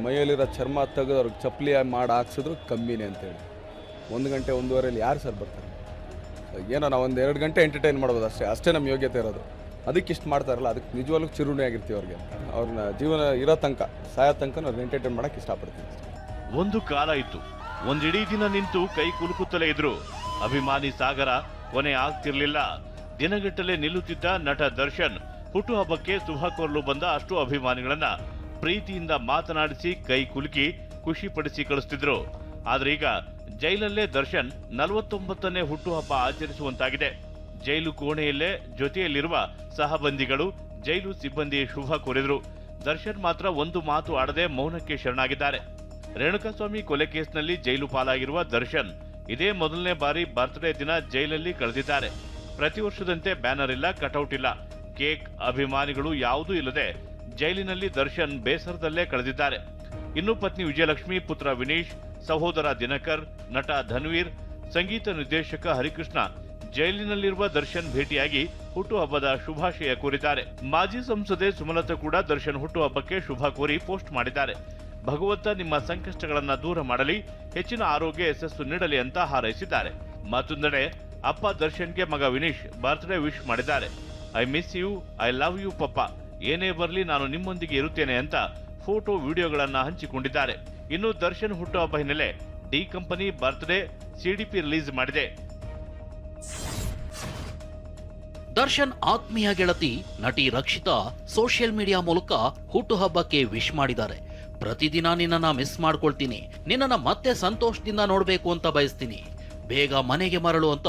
ಮೈಯಲ್ಲಿರೋ ಚರ್ಮ ತೆಗೆದು ಅವ್ರಿಗೆ ಚಪ್ಪಲಿ ಮಾಡಿ ಹಾಕ್ಸಿದ್ರು ಕಮ್ಮಿನೇ ಅಂತೇಳಿ. 1 ಗಂಟೆ 1:15 ಯಾರು ಸರ್ ಬರ್ತಾರೆ? ಏನೋ ನಾವು 1-2 ಗಂಟೆ ಎಂಟರ್ಟೈನ್ ಮಾಡ್ಬೋದು ಅಷ್ಟೇ ನಮ್ಮ ಯೋಗ್ಯತೆ ಇರೋದು. ಅದಕ್ಕೆ ಇಷ್ಟು ಮಾಡ್ತಾರಲ್ಲ, ಅದಕ್ಕೆ ನಿಜವಾಗ್ಲೂ ಚಿರುಣಿ ಆಗಿರ್ತೀವಿ ಅವ್ರಿಗೆ. ಅವ್ರನ್ನ ಜೀವನ ಇರೋ ತನಕ ಸಾಯೋ ತನಕ ಅವ್ರನ್ನ ಎಂಟರ್ಟೈನ್ ಮಾಡೋಕ್ಕೆ ಇಷ್ಟಪಡ್ತೀವಿ. ಒಂದು ಕಾಲ ಇತ್ತು, ಒಂದಿಡೀ ದಿನ ನಿಂತು ಕೈ ಕುಲುಕುತ್ತಲೇ ಇದ್ರು ಅಭಿಮಾನಿ ಸಾಗರ. ಕೊನೆ ಆಗ್ತಿರ್ಲಿಲ್ಲ. ದಿನಗಟ್ಟಲೆ ನಿಲ್ಲುತ್ತಿದ್ದ ನಟ ದರ್ಶನ್ ಹುಟ್ಟುಹಬ್ಬಕ್ಕೆ ಶುಭ ಕೋರಲು ಬಂದ ಅಷ್ಟು ಅಭಿಮಾನಿಗಳನ್ನ ಪ್ರೀತಿಯಿಂದ ಮಾತನಾಡಿಸಿ ಕೈ ಕುಲುಕಿ ಖುಷಿ ಪಡಿಸಿ ಕಳಿಸ್ತಿದ್ರು. ಆದ್ರೆ ಈಗ ಜೈಲಲ್ಲೇ ದರ್ಶನ್ 49ನೇ ಹುಟ್ಟುಹಬ್ಬ ಆಚರಿಸುವಂತಾಗಿದೆ. ಜೈಲು ಕೋಣೆಯಲ್ಲೇ ಜೊತೆಯಲ್ಲಿರುವ ಸಹಬಂದಿಗಳು, ಜೈಲು ಸಿಬ್ಬಂದಿ ಶುಭ ಕೋರಿದ್ರು. ದರ್ಶನ್ ಮಾತ್ರ ಒಂದು ಮಾತು ಆಡದೆ ಮೌನಕ್ಕೆ ಶರಣಾಗಿದ್ದಾರೆ. ರೇಣುಕಾಸ್ವಾಮಿ ಕೊಲೆ ಕೇಸ್ನಲ್ಲಿ ಜೈಲು ಪಾಲಾಗಿರುವ ದರ್ಶನ್ ಇದೇ ಮೊದಲನೇ ಬಾರಿ ಬರ್ತ್ಡೇ ದಿನ ಜೈಲಲ್ಲಿ ಕಳೆದಿದ್ದಾರೆ. ಪ್ರತಿ ವರ್ಷದಂತೆ ಬ್ಯಾನರ್ ಇಲ್ಲ, ಕಟೌಟ್ ಇಲ್ಲ, ಕೇಕ್, ಅಭಿಮಾನಿಗಳು ಯಾವುದೂ ಇಲ್ಲದೆ ಜೈಲಿನಲ್ಲಿ ದರ್ಶನ್ ಬೇಸರದಲ್ಲೇ ಕಳೆದಿದ್ದಾರೆ. ಇನ್ನು ಪತ್ನಿ ವಿಜಯಲಕ್ಷ್ಮಿ, ಪುತ್ರ ವಿನೀಶ್, ಸಹೋದರ ದಿನಕರ್, ನಟ ಧನ್ವೀರ್, ಸಂಗೀತ ನಿರ್ದೇಶಕ ಹರಿಕೃಷ್ಣ ಜೈಲಿನಲ್ಲಿರುವ ದರ್ಶನ್ ಭೇಟಿಯಾಗಿ ಹುಟ್ಟುಹಬ್ಬದ ಶುಭಾಶಯ ಕೋರಿದ್ದಾರೆ. ಮಾಜಿ ಸಂಸದೆ ಸುಮಲತಾ ಕೂಡ ದರ್ಶನ್ ಹುಟ್ಟುಹಬ್ಬಕ್ಕೆ ಶುಭ ಕೋರಿ ಪೋಸ್ಟ್ ಮಾಡಿದ್ದಾರೆ. ಭಗವಂತ ನಿಮ್ಮ ಸಂಕಷ್ಟಗಳನ್ನ ದೂರ ಮಾಡಲಿ, ಹೆಚ್ಚಿನ ಆರೋಗ್ಯ ಯಶಸ್ಸು ನೀಡಲಿ ಅಂತ ಹಾರೈಸಿದ್ದಾರೆ. ಮತ್ತೊಂದೆಡೆ ಅಪ್ಪ ದರ್ಶನ್ಗೆ ಮಗ ವಿನೀಶ್ ಬರ್ತ್ಡೇ ವಿಶ್ ಮಾಡಿದ್ದಾರೆ. I miss you, I love you papa, ಏನೇ ಬರಲಿ ನಾನು ನಿಮ್ಮೊಂದಿಗೆ ಇರುತ್ತೇನೆ ಅಂತ ಫೋಟೋ ವಿಡಿಯೋಗಳನ್ನ ಹಂಚಿಕೊಂಡಿದ್ದಾರೆ. ಇನ್ನು ದರ್ಶನ್ ಹುಟ್ಟುಹಬ್ಬ ಹಿನ್ನೆಲೆ D company birthday CDP release ಮಾಡಿದೆ. ದರ್ಶನ್ ಆತ್ಮೀಯ ಗೆಳತಿ ನಟಿ ರಕ್ಷಿತಾ ಸೋಷಿಯಲ್ ಮೀಡಿಯಾ ಮೂಲಕ ಹುಟ್ಟುಹಬ್ಬಕ್ಕೆ ವಿಶ್ ಮಾಡಿದ್ದಾರೆ. ಪ್ರತಿದಿನ ನಿನ್ನನ್ನ ಮಿಸ್ ಮಾಡ್ಕೊಳ್ತೀನಿ, ನಿನ್ನನ್ನ ಮತ್ತೆ ಸಂತೋಷದಿಂದ ನೋಡ್ಬೇಕು ಅಂತ ಬಯಸ್ತೀನಿ, ಬೇಗ ಮನೆಗೆ ಮರಳು ಅಂತ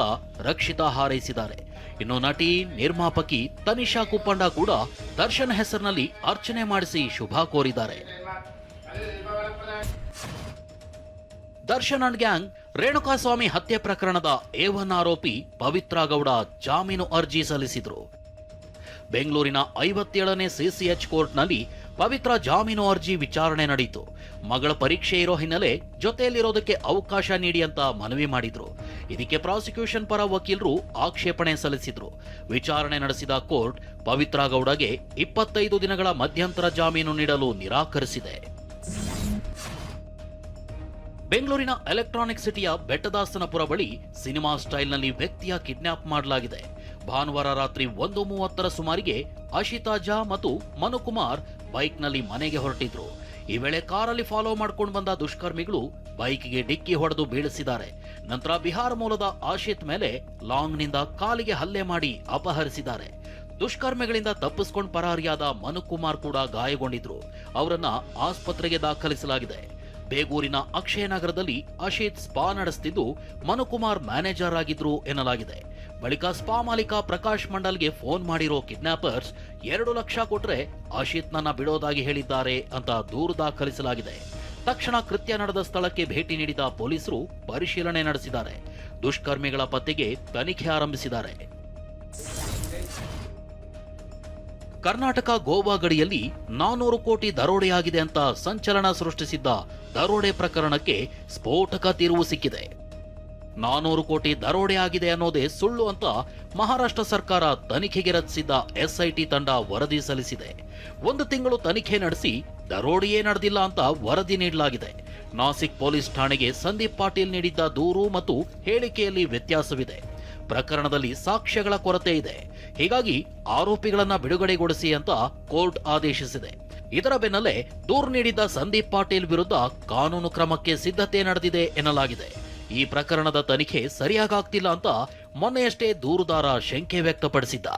ರಕ್ಷಿತಾ ಹಾರೈಸಿದ್ದಾರೆ. ಇನ್ನು ನಟಿ ನಿರ್ಮಾಪಕಿ ತನಿಷಾ ಕುಪ್ಪಂಡ ಕೂಡ ದರ್ಶನ್ ಹೆಸರಿನಲ್ಲಿ ಅರ್ಚನೆ ಮಾಡಿಸಿ ಶುಭ ಕೋರಿದ್ದಾರೆ. ದರ್ಶನ್ ಅಂಡ್ ಗ್ಯಾಂಗ್ ರೇಣುಕಾಸ್ವಾಮಿ ಹತ್ಯೆ ಪ್ರಕರಣದ A1 ಆರೋಪಿ ಪವಿತ್ರ ಗೌಡ ಜಾಮೀನು ಅರ್ಜಿ ಸಲ್ಲಿಸಿದ್ರು. ಬೆಂಗಳೂರಿನ 57ನೇ CCH ಕೋರ್ಟ್ನಲ್ಲಿ ಪವಿತ್ರ ಜಾಮೀನು ಅರ್ಜಿ ವಿಚಾರಣೆ ನಡೆಯಿತು. ಮಗಳ ಪರೀಕ್ಷೆ ಇರೋ ಹಿನ್ನೆಲೆ ಜೊತೆಯಲ್ಲಿರೋದಕ್ಕೆ ಅವಕಾಶ ನೀಡಿ ಅಂತ ಮನವಿ ಮಾಡಿದ್ರು. ಇದಕ್ಕೆ ಪ್ರಾಸಿಕ್ಯೂಷನ್ ಪರ ವಕೀಲರು ಆಕ್ಷೇಪಣೆ ಸಲ್ಲಿಸಿದ್ರು. ವಿಚಾರಣೆ ನಡೆಸಿದ ಕೋರ್ಟ್ ಪವಿತ್ರ ಗೌಡಗೆ 25 ದಿನಗಳ ಮಧ್ಯಂತರ ಜಾಮೀನು ನೀಡಲು ನಿರಾಕರಿಸಿದೆ. ಬೆಂಗಳೂರಿನ ಎಲೆಕ್ಟ್ರಾನಿಕ್ ಸಿಟಿಯ ಬೆಟ್ಟದಾಸನಪುರ ಬಳಿ ಸಿನಿಮಾ ಸ್ಟೈಲ್ನಲ್ಲಿ ವ್ಯಕ್ತಿಯ ಕಿಡ್ನಾಪ್ ಮಾಡಲಾಗಿದೆ. ಭಾನುವಾರ ರಾತ್ರಿ 1:30 ಸುಮಾರಿಗೆ ಅಶಿತಾ ಜಾ ಮತ್ತು ಮನುಕುಮಾರ್ ಬೈಕ್ನಲ್ಲಿ ಮನೆಗೆ ಹೊರಟಿದ್ರು. ಈ ವೇಳೆ ಕಾರಲ್ಲಿ ಫಾಲೋ ಮಾಡ್ಕೊಂಡು ಬಂದ ದುಷ್ಕರ್ಮಿಗಳು ಬೈಕ್ಗೆ ಡಿಕ್ಕಿ ಹೊಡೆದು ಬೀಳಿಸಿದ್ದಾರೆ. ನಂತರ ಬಿಹಾರ ಮೂಲದ ಆಶಿತ್ ಮೇಲೆ ಲಾಂಗ್ನಿಂದ ಕಾಲಿಗೆ ಹಲ್ಲೆ ಮಾಡಿ ಅಪಹರಿಸಿದ್ದಾರೆ. ದುಷ್ಕರ್ಮಿಗಳಿಂದ ತಪ್ಪಿಸಿಕೊಂಡು ಪರಾರಿಯಾದ ಮನುಕುಮಾರ್ ಕೂಡ ಗಾಯಗೊಂಡಿದ್ರು. ಅವರನ್ನ ಆಸ್ಪತ್ರೆಗೆ ದಾಖಲಿಸಲಾಗಿದೆ. ಬೇಗೂರಿನ ಅಕ್ಷಯನಗರದಲ್ಲಿ ಅಶಿತ್ ಸ್ಪಾ ನಡೆಸುತ್ತಿದ್ದು ಮನುಕುಮಾರ್ ಮ್ಯಾನೇಜರ್ ಆಗಿದ್ರು ಎನ್ನಲಾಗಿದೆ. ಬಳಿಕ ಸ್ಪಾ ಮಾಲೀಕ ಪ್ರಕಾಶ್ ಮಂಡಲ್ಗೆ ಫೋನ್ ಮಾಡಿರೋ ಕಿಡ್ನಾಪರ್ಸ್ 2 ಲಕ್ಷ ಕೊಟ್ರೆ ಅಶಿತ್ ನನ್ನ ಬಿಡೋದಾಗಿ ಹೇಳಿದ್ದಾರೆ ಅಂತ ದೂರು ದಾಖಲಿಸಲಾಗಿದೆ. ತಕ್ಷಣ ಕೃತ್ಯ ನಡೆದ ಸ್ಥಳಕ್ಕೆ ಭೇಟಿ ನೀಡಿದ ಪೊಲೀಸರು ಪರಿಶೀಲನೆ ನಡೆಸಿದ್ದಾರೆ. ದುಷ್ಕರ್ಮಿಗಳ ಪತ್ತೆಗೆ ತನಿಖೆ ಆರಂಭಿಸಿದ್ದಾರೆ. ಕರ್ನಾಟಕ ಗೋವಾ ಗಡಿಯಲ್ಲಿ 400 ಕೋಟಿ ದರೋಡೆಯಾಗಿದೆ ಅಂತ ಸಂಚಲನ ಸೃಷ್ಟಿಸಿದ್ದ ದರೋಡೆ ಪ್ರಕರಣಕ್ಕೆ ಸ್ಫೋಟಕ ತಿರುವು ಸಿಕ್ಕಿದೆ. 400 ಕೋಟಿ ದರೋಡೆ ಆಗಿದೆ ಅನ್ನೋದೇ ಸುಳ್ಳು ಅಂತ ಮಹಾರಾಷ್ಟ್ರ ಸರ್ಕಾರ ತನಿಖೆಗೆ ರಚಿಸಿದ್ದ SIT ತಂಡ ವರದಿ ಸಲ್ಲಿಸಿದೆ. 1 ತಿಂಗಳು ತನಿಖೆ ನಡೆಸಿ ದರೋಡೆಯೇ ನಡೆದಿಲ್ಲ ಅಂತ ವರದಿ ನೀಡಲಾಗಿದೆ. ನಾಸಿಕ್ ಪೊಲೀಸ್ ಠಾಣೆಗೆ ಸಂದೀಪ್ ಪಾಟೀಲ್ ನೀಡಿದ್ದ ದೂರು ಮತ್ತು ಹೇಳಿಕೆಯಲ್ಲಿ ವ್ಯತ್ಯಾಸವಿದೆ. ಪ್ರಕರಣದಲ್ಲಿ ಸಾಕ್ಷ್ಯಗಳ ಕೊರತೆ ಇದೆ. ಹೀಗಾಗಿ ಆರೋಪಿಗಳನ್ನ ಬಿಡುಗಡೆಗೊಳಿಸಿ ಅಂತ ಕೋರ್ಟ್ ಆದೇಶಿಸಿದೆ. ಇದರ ಬೆನ್ನಲ್ಲೇ ದೂರು ನೀಡಿದ್ದ ಸಂದೀಪ್ ಪಾಟೀಲ್ ವಿರುದ್ಧ ಕಾನೂನು ಕ್ರಮಕ್ಕೆ ಸಿದ್ಧತೆ ನಡೆದಿದೆ ಎನ್ನಲಾಗಿದೆ. ಈ ಪ್ರಕರಣದ ತನಿಖೆ ಸರಿಯಾಗ್ತಿಲ್ಲ ಅಂತ ಮೊನ್ನೆಯಷ್ಟೇ ದೂರುದಾರ ಶಂಕೆ ವ್ಯಕ್ತಪಡಿಸಿದ್ದ.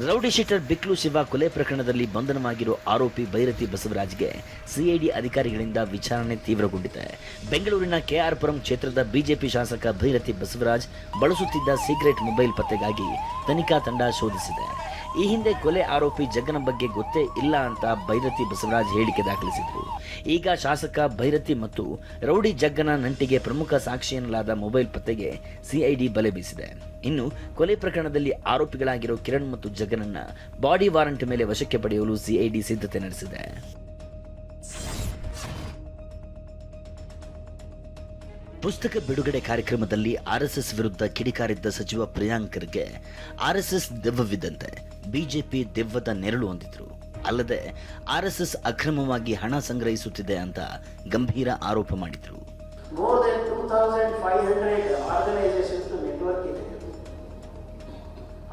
ರೌಡಿ ಶೀಟರ್ ಬಿಕ್ಲು ಶಿವ ಕೊಲೆ ಪ್ರಕರಣದಲ್ಲಿ ಬಂಧನವಾಗಿರುವ ಆರೋಪಿ ಭೈರತಿ ಬಸವರಾಜ್ಗೆ ಸಿಐಡಿ ಅಧಿಕಾರಿಗಳಿಂದ ವಿಚಾರಣೆ ತೀವ್ರಗೊಂಡಿದೆ. ಬೆಂಗಳೂರಿನ ಕೆಆರ್ ಪುರಂ ಕ್ಷೇತ್ರದ ಬಿಜೆಪಿ ಶಾಸಕ ಭೈರತಿ ಬಸವರಾಜ್ ಬಳಸುತ್ತಿದ್ದ ಸೀಕ್ರೆಟ್ ಮೊಬೈಲ್ ಪತ್ತೆಗಾಗಿ ತನಿಖಾ ತಂಡ ಶೋಧಿಸಿದೆ. ಈ ಹಿಂದೆ ಕೊಲೆ ಆರೋಪಿ ಜಗ್ಗನ ಬಗ್ಗೆ ಗೊತ್ತೇ ಇಲ್ಲ ಅಂತ ಭೈರತಿ ಬಸವರಾಜ್ ಹೇಳಿಕೆ ದಾಖಲಿಸಿದ್ರು. ಈಗ ಶಾಸಕ ಭೈರತಿ ಮತ್ತು ರೌಡಿ ಜಗ್ಗನ ನಂಟಿಗೆ ಪ್ರಮುಖ ಸಾಕ್ಷಿ ಎನ್ನಲಾದ ಮೊಬೈಲ್ ಪತ್ತೆಗೆ ಸಿಐಡಿ ಬಲೆ ಬೀಸಿದೆ. ಇನ್ನು ಕೊಲೆ ಪ್ರಕರಣದಲ್ಲಿ ಆರೋಪಿಗಳಾಗಿರೋ ಕಿರಣ್ ಮತ್ತು ಜಗ್ಗನನ್ನ ಬಾಡಿ ವಾರಂಟ್ ಮೇಲೆ ವಶಕ್ಕೆ ಪಡೆಯಲು ಸಿಐಡಿ ಸಿದ್ಧತೆ ನಡೆಸಿದೆ. ಪುಸ್ತಕ ಬಿಡುಗಡೆ ಕಾರ್ಯಕ್ರಮದಲ್ಲಿ ಆರ್ಎಸ್ಎಸ್ ವಿರುದ್ಧ ಕಿಡಿಕಾರಿದ್ದ ಸಚಿವ ಪ್ರಿಯಾಂಕ್ ಖರ್ಗೆ ಆರ್ಎಸ್ಎಸ್ ದೆವ್ವವಿದ್ದಂತೆ, ಬಿಜೆಪಿ ದೆವ್ವದ ನೆರಳು ಹೊಂದಿದ್ರು. ಅಲ್ಲದೆ RSS ಅಕ್ರಮವಾಗಿ ಹಣ ಸಂಗ್ರಹಿಸುತ್ತಿದೆ ಅಂತ ಗಂಭೀರ ಆರೋಪ ಮಾಡಿದರು. More than 2,500 organizations ನೆಟ್ವರ್ಕ್ ಇದೆ.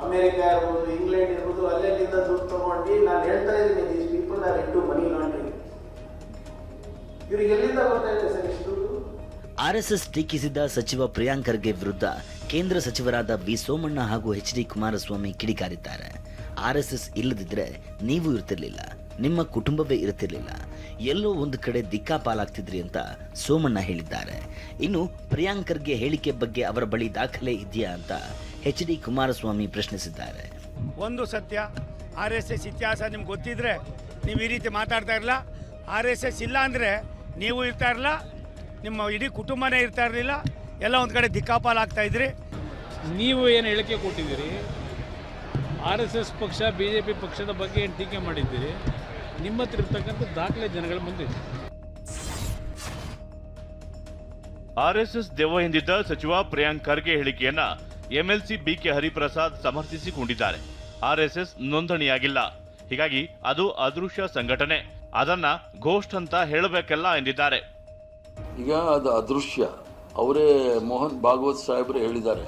ಅಮೆರಿಕ ಇರ್ಬೋದು, ಇಂಗ್ಲೆಂಡ್ ಇರ್ಬೋದು, ಅಲ್ಲೆಲ್ಲಿಂದ ದುಡ್ಡು ತಗೊಂಡು ನಾನು ಹೇಳ್ತಾ ಇದ್ದೀನಿ, these people are into money laundering. ಇವ್ರಿಗೆ ಎಲ್ಲಿಂದ ಬರ್ತಾ ಇದೆ ಸರ್ ಇಷ್ಟು ದುಡ್ಡು? RSS ಟೀಕಿಸಿದ ಸಚಿವ ಪ್ರಿಯಾಂಕ್ ಖರ್ಗೆ ವಿರುದ್ಧ ಕೇಂದ್ರ ಸಚಿವರಾದ ವಿ ಸೋಮಣ್ಣ ಹಾಗೂ HD ಕುಮಾರಸ್ವಾಮಿ ಕಿಡಿಕಾರಿದ್ದಾರೆ. RSS ಇಲ್ಲದಿದ್ರೆ ನೀವು ಇರ್ತಿರ್ಲಿಲ್ಲ, ನಿಮ್ಮ ಕುಟುಂಬವೇ ಇರ್ತಿರ್ಲಿಲ್ಲ, ಎಲ್ಲೋ ಒಂದು ಕಡೆ ದಿಕ್ಕಾಪಾಲಾಗ್ತಿದ್ರಿ ಅಂತ ಸೋಮಣ್ಣ ಹೇಳಿದ್ದಾರೆ. ಇನ್ನು ಪ್ರಿಯಾಂಕ್ ಖರ್ಗೆ ಹೇಳಿಕೆ ಬಗ್ಗೆ ಅವರ ಬಳಿ ದಾಖಲೆ ಇದೆಯಾ ಅಂತ HD ಕುಮಾರಸ್ವಾಮಿ ಪ್ರಶ್ನಿಸಿದ್ದಾರೆ. ಒಂದು ಸತ್ಯ, RSS ಇತಿಹಾಸ ನಿಮ್ಗೆ ಗೊತ್ತಿದ್ರೆ ನೀವು ಈ ರೀತಿ ಮಾತಾಡ್ತಾ ಇರಲ್ಲ. RSS ಇಲ್ಲ ಅಂದರೆ ನೀವು ಇರ್ತಾ ಇರಲ್ಲ, ನಿಮ್ಮ ಇಡೀ ಕುಟುಂಬನೇ ಇರ್ತಾ ಇರಲಿಲ್ಲ, ಎಲ್ಲ ಒಂದು ಕಡೆ ದಿಕ್ಕಾಪಾಲಾಗ್ತಾ ಇದ್ರಿ. ನೀವು ಏನು ಹೇಳಿಕೆ ಕೊಟ್ಟಿದ್ದೀರಿ, RSS ಪಕ್ಷ BJP ಪಕ್ಷದ ಬಗ್ಗೆ ಏನು ಟೀಕೆ ಮಾಡಿದ್ದೀರಿ, ನಿಮ್ಮ ಹತ್ರ ಇರ್ತಕ್ಕಂಥ ದಾಖಲೆ ಜನಗಳ ಮುಂದೆ ಇದೆ. RSS ದೆವ್ವ ಎಂದಿದ್ದ ಸಚಿವ ಪ್ರಿಯಾಂಕ್ ಖರ್ಗೆ ಹೇಳಿಕೆಯನ್ನ MLC BK ಹರಿಪ್ರಸಾದ್ ಸಮರ್ಥಿಸಿಕೊಂಡಿದ್ದಾರೆ. RSS ನೋಂದಣಿಯಾಗಿಲ್ಲ, ಹೀಗಾಗಿ ಅದು ಅದೃಶ್ಯ ಸಂಘಟನೆ, ಅದನ್ನ ಘೋಸ್ಟ್ ಅಂತ ಹೇಳಬೇಕಲ್ಲ ಎಂದಿದ್ದಾರೆ. ಈಗ ಅದು ಅದೃಶ್ಯ. ಅವರೇ ಮೋಹನ್ ಭಾಗವತ್ ಸಾಹೇಬರು ಹೇಳಿದ್ದಾರೆ,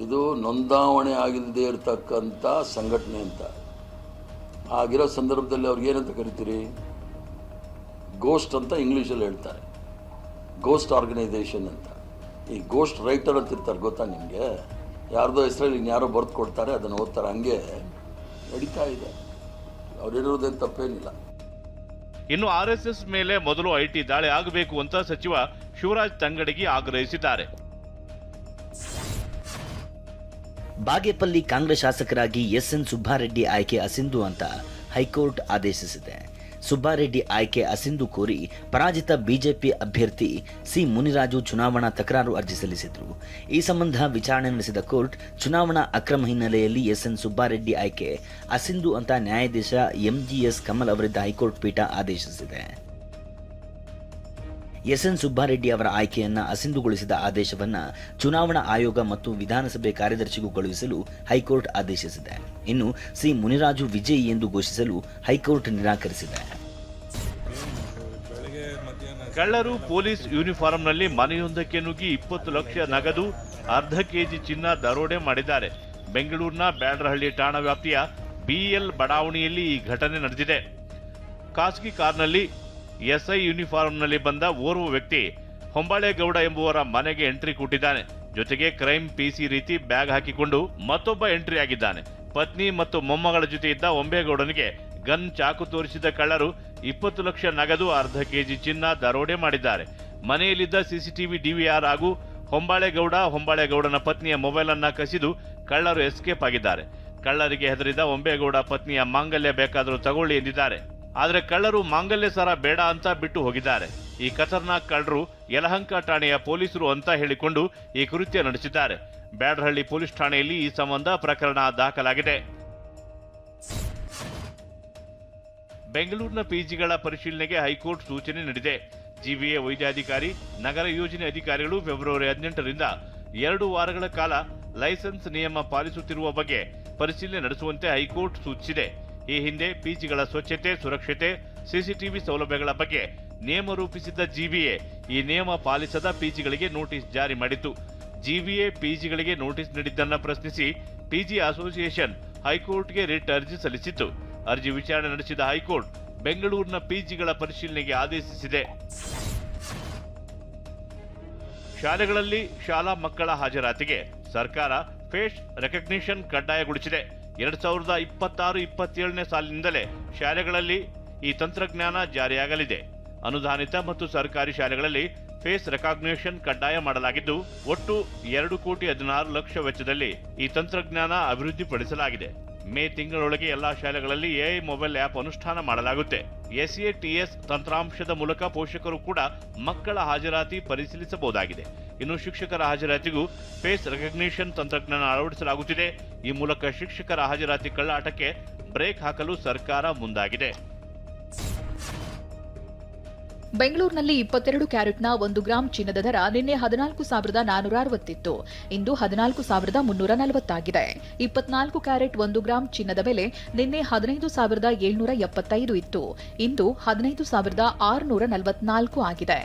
ಇದು ನೋಂದಾವಣೆ ಆಗಿಲ್ಲದೆ ಇರತಕ್ಕಂಥ ಸಂಘಟನೆ ಅಂತ. ಆಗಿರೋ ಸಂದರ್ಭದಲ್ಲಿ ಅವ್ರಿಗೆ ಏನಂತ ಕರಿತೀರಿ? ಗೋಸ್ಟ್ ಅಂತ ಇಂಗ್ಲೀಷಲ್ಲಿ ಹೇಳ್ತಾರೆ, ಗೋಸ್ಟ್ ಆರ್ಗನೈಸೇಷನ್ ಅಂತ. ಈ ಗೋಸ್ಟ್ ರೈಟರ್ ಅಂತ ಇರ್ತಾರೆ, ಗೊತ್ತಾ ನಿಮಗೆ? ಯಾರ್ದೋ ಹೆಸರಲ್ಲಿ ಇನ್ಯಾರೋ ಬರ್ದು ಕೊಡ್ತಾರೆ, ಅದನ್ನು ಓದ್ತಾರೆ, ಹಂಗೆ ನಡೀತಾ ಇದೆ. ಅವ್ರು ಹೇಳಿರೋದೇನು ತಪ್ಪೇನಿಲ್ಲ. ಇನ್ನು RSS ಮೇಲೆ ಮೊದಲು IT ದಾಳಿ ಆಗಬೇಕು ಅಂತ ಸಚಿವ ಶಿವರಾಜ್ ತಂಗಡಗಿ ಆಗ್ರಹಿಸಿದ್ದಾರೆ. ಬಾಗೇಪಲ್ಲಿ ಕಾಂಗ್ರೆಸ್ ಶಾಸಕರಾಗಿ SN ಸುಬ್ಬಾರೆಡ್ಡಿ ಆಯ್ಕೆ ಅಸಿಂಧು ಅಂತ ಹೈಕೋರ್ಟ್ ಆದೇಶಿಸಿದೆ. ಸುಬ್ಬಾರೆಡ್ಡಿ ಆಯ್ಕೆ ಅಸಿಂಧು ಕೋರಿ ಪರಾಜಿತ ಬಿಜೆಪಿ ಅಭ್ಯರ್ಥಿ ಸಿ ಮುನಿರಾಜು ಚುನಾವಣಾ ತಕರಾರು ಅರ್ಜಿ ಸಲ್ಲಿಸಿದ್ರು. ಈ ಸಂಬಂಧ ವಿಚಾರಣೆ ನಡೆಸಿದ ಕೋರ್ಟ್, ಚುನಾವಣಾ ಅಕ್ರಮ ಹಿನ್ನೆಲೆಯಲ್ಲಿ SN ಸುಬ್ಬಾರೆಡ್ಡಿ ಆಯ್ಕೆ ಅಸಿಂಧು ಅಂತ ನ್ಯಾಯಾಧೀಶ MGS ಕಮಲ್ ಅವರಿದ್ದ ಹೈಕೋರ್ಟ್ ಪೀಠ ಆದೇಶಿಸಿದೆ. SN ಸುಬ್ಬಾರೆಡ್ಡಿ ಅವರ ಆಯ್ಕೆಯನ್ನ ಅಸಿಂಧುಗೊಳಿಸಿದ ಆದೇಶವನ್ನ ಚುನಾವಣಾ ಆಯೋಗ ಮತ್ತು ವಿಧಾನಸಭೆ ಕಾರ್ಯದರ್ಶಿಗೂ ಕಳುಹಿಸಲು ಹೈಕೋರ್ಟ್ ಆದೇಶಿಸಿದೆ. ಇನ್ನು ಸಿ ಮುನಿರಾಜು ವಿಜಯಿ ಎಂದು ಘೋಷಿಸಲು ಹೈಕೋರ್ಟ್ ನಿರಾಕರಿಸಿದೆ. ಕಳ್ಳರು ಪೊಲೀಸ್ ಯೂನಿಫಾರ್ಮ್ನಲ್ಲಿ ಮನೆಯೊಂದಕ್ಕೆ ನುಗ್ಗಿ 20 ಲಕ್ಷ ನಗದು, ಅರ್ಧ ಕೆಜಿ ಚಿನ್ನ ದರೋಡೆ ಮಾಡಿದ್ದಾರೆ. ಬೆಂಗಳೂರಿನ ಬ್ಯಾಡರಹಳ್ಳಿ ಠಾಣಾ ವ್ಯಾಪ್ತಿಯ BL ಬಡಾವಣೆಯಲ್ಲಿ ಈ ಘಟನೆ ನಡೆದಿದೆ. ಖಾಸಗಿ ಕಾರ್ನಲ್ಲಿ SI ಯೂನಿಫಾರ್ಮ್ನಲ್ಲಿ ಬಂದ ಓರ್ವ ವ್ಯಕ್ತಿ ಹೊಂಬಾಳೆಗೌಡ ಎಂಬುವರ ಮನೆಗೆ ಎಂಟ್ರಿ ಕೊಟ್ಟಿದ್ದಾನೆ. ಜೊತೆಗೆ ಕ್ರೈಮ್ PC ರೀತಿ ಬ್ಯಾಗ್ ಹಾಕಿಕೊಂಡು ಮತ್ತೊಬ್ಬ ಎಂಟ್ರಿ ಆಗಿದ್ದಾನೆ. ಪತ್ನಿ ಮತ್ತು ಮೊಮ್ಮಗಳ ಜೊತೆ ಇದ್ದ ಒಂಬೇಗೌಡನಿಗೆ ಗನ್ ಚಾಕು ತೋರಿಸಿದ ಕಳ್ಳರು 20 ಲಕ್ಷ ನಗದು, ಅರ್ಧ ಕೆಜಿ ಚಿನ್ನ ದರೋಡೆ ಮಾಡಿದ್ದಾರೆ. ಮನೆಯಲ್ಲಿದ್ದ CCTV DVR ಹಾಗೂ ಹೊಂಬಾಳೆಗೌಡನ ಪತ್ನಿಯ ಮೊಬೈಲ್ ಅನ್ನ ಕಸಿದು ಕಳ್ಳರು ಎಸ್ಕೇಪ್ ಆಗಿದ್ದಾರೆ. ಕಳ್ಳರಿಗೆ ಹೆದರಿದ ಒಂಬೇಗೌಡ ಪತ್ನಿಯ ಮಾಂಗಲ್ಯ ಬೇಕಾದರೂ ತಗೊಳ್ಳಿ ಎಂದಿದ್ದಾರೆ. ಆದರೆ ಕಳ್ಳರು ಮಾಂಗಲ್ಯ ಸರ ಬೇಡ ಅಂತ ಬಿಟ್ಟು ಹೋಗಿದ್ದಾರೆ. ಈ ಖತರ್ನಾಕ್ ಕಳ್ಳರು ಯಲಹಂಕ ಠಾಣೆಯ ಪೊಲೀಸರು ಅಂತ ಹೇಳಿಕೊಂಡು ಈ ಕೃತ್ಯ ನಡೆಸಿದ್ದಾರೆ. ಬ್ಯಾಡರಹಳ್ಳಿ ಪೊಲೀಸ್ ಠಾಣೆಯಲ್ಲಿ ಈ ಸಂಬಂಧ ಪ್ರಕರಣ ದಾಖಲಾಗಿದೆ. ಬೆಂಗಳೂರಿನ PGಗಳ ಪರಿಶೀಲನೆಗೆ ಹೈಕೋರ್ಟ್ ಸೂಚನೆ ನೀಡಿದೆ. GBA ವೈದ್ಯಾಧಿಕಾರಿ, ನಗರ ಯೋಜನೆ ಅಧಿಕಾರಿಗಳು ಫೆಬ್ರವರಿ 18ರಿಂದ 2 ವಾರಗಳ ಕಾಲ ಲೈಸೆನ್ಸ್ ನಿಯಮ ಪಾಲಿಸುತ್ತಿರುವ ಬಗ್ಗೆ ಪರಿಶೀಲನೆ ನಡೆಸುವಂತೆ ಹೈಕೋರ್ಟ್ ಸೂಚಿಸಿದೆ. ಈ ಹಿಂದೆ PGಗಳ ಸ್ವಚ್ಛತೆ, ಸುರಕ್ಷತೆ, CCTV ಸೌಲಭ್ಯಗಳ ಬಗ್ಗೆ ನಿಯಮ ರೂಪಿಸಿದ್ದ GBA ಈ ನಿಯಮ ಪಾಲಿಸದ PGಗಳಿಗೆ ನೋಟಿಸ್ ಜಾರಿ ಮಾಡಿತ್ತು. GBA PGಗಳಿಗೆ ನೋಟಿಸ್ ನೀಡಿದ್ದನ್ನು ಪ್ರಶ್ನಿಸಿ PG ಅಸೋಸಿಯೇಷನ್ ಹೈಕೋರ್ಟ್ಗೆ ರಿಟ್ ಅರ್ಜಿ ಸಲ್ಲಿಸಿತ್ತು. ಅರ್ಜಿ ವಿಚಾರಣೆ ನಡೆಸಿದ ಹೈಕೋರ್ಟ್ ಬೆಂಗಳೂರಿನ PGಗಳ ಪರಿಶೀಲನೆಗೆ ಆದೇಶಿಸಿದೆ. ಶಾಲೆಗಳಲ್ಲಿ ಶಾಲಾ ಮಕ್ಕಳ ಹಾಜರಾತಿಗೆ ಸರ್ಕಾರ ಫೇಸ್ ರೆಕಗ್ನಿಷನ್ ಕಡ್ಡಾಯಗೊಳಿಸಿದೆ. 2026-27ನೇ ಸಾಲಿನಿಂದಲೇ ಶಾಲೆಗಳಲ್ಲಿ ಈ ತಂತ್ರಜ್ಞಾನ ಜಾರಿಯಾಗಲಿದೆ. ಅನುದಾನಿತ ಮತ್ತು ಸರ್ಕಾರಿ ಶಾಲೆಗಳಲ್ಲಿ ಫೇಸ್ ರೆಕಾಗ್ನಿಷನ್ ಕಡ್ಡಾಯ ಮಾಡಲಾಗಿದ್ದು, ಒಟ್ಟು 2,16,00,000 ವೆಚ್ಚದಲ್ಲಿ ಈ ತಂತ್ರಜ್ಞಾನ ಅಭಿವೃದ್ಧಿಪಡಿಸಲಾಗಿದೆ. ಮೇ ತಿಂಗಳೊಳಗೆ ಎಲ್ಲಾ ಶಾಲೆಗಳಲ್ಲಿ AI ಮೊಬೈಲ್ ಆಪ್ ಅನುಷ್ಠಾನ ಮಾಡಲಾಗುತ್ತೆ. SATS ತಂತ್ರಾಂಶದ ಮೂಲಕ ಪೋಷಕರು ಕೂಡ ಮಕ್ಕಳ ಹಾಜರಾತಿ ಪರಿಶೀಲಿಸಬಹುದಾಗಿದೆ. ಇನ್ನು ಶಿಕ್ಷಕರ ಹಾಜರಾತಿಗೂ ಫೇಸ್ ರೆಕಗ್ನಿಷನ್ ತಂತ್ರಜ್ಞಾನ ಅಳವಡಿಸಲಾಗುತ್ತಿದೆ. ಈ ಮೂಲಕ ಶಿಕ್ಷಕರ ಹಾಜರಾತಿ ಕಳ್ಳಾಟಕ್ಕೆ ಬ್ರೇಕ್ ಹಾಕಲು ಸರ್ಕಾರ ಮುಂದಾಗಿದೆ. ಬೆಂಗಳೂರಿನಲ್ಲಿ 22 ಕ್ಯಾರೆಟ್ನ 1 ಗ್ರಾಂ ಚಿನ್ನದ ದರ ನಿನ್ನೆ 14,460 ಇತ್ತು. ಇಂದು 14,340 ಆಗಿದೆ. 24 ಕ್ಯಾರೆಟ್ 1 ಗ್ರಾಂ ಚಿನ್ನದ ಬೆಲೆ ನಿನ್ನೆ 15,775 ಇತ್ತು. ಇಂದು 15,644 ಆಗಿದೆ.